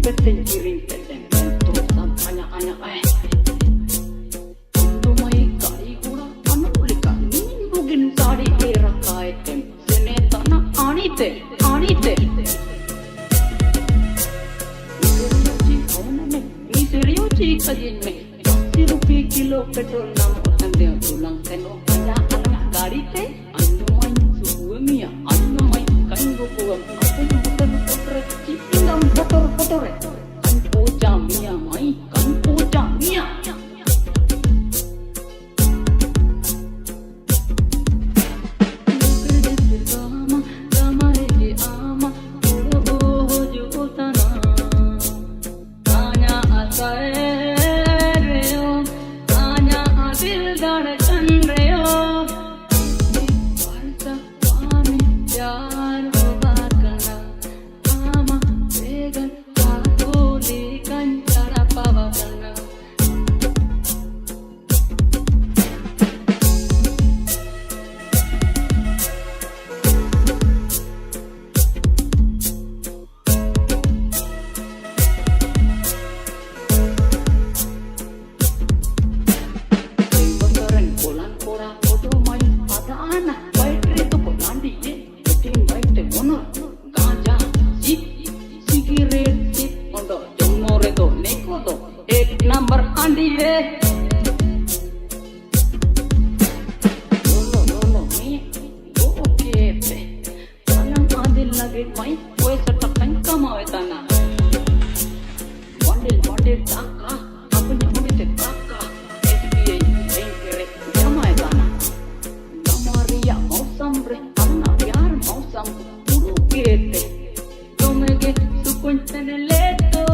peteng kiring peteng terus tanya mai kari kura anulika nimbugin sari era kaetem sene tana anite miseriuci kajinme ₹10 kilo petrol nam otande tulang teno anda anak gari te andumai suamia andumai kango kuam apun motor cipingam motor kan puja mia mai kan puja mia number andi ye no me go okay pe alang adil lage mai paisa takkan kamawe tana bandil taka apunya unit taka SBI bank re jamae tana namaria mausam re anna pyar mausam puru kete tumege sukun tane leto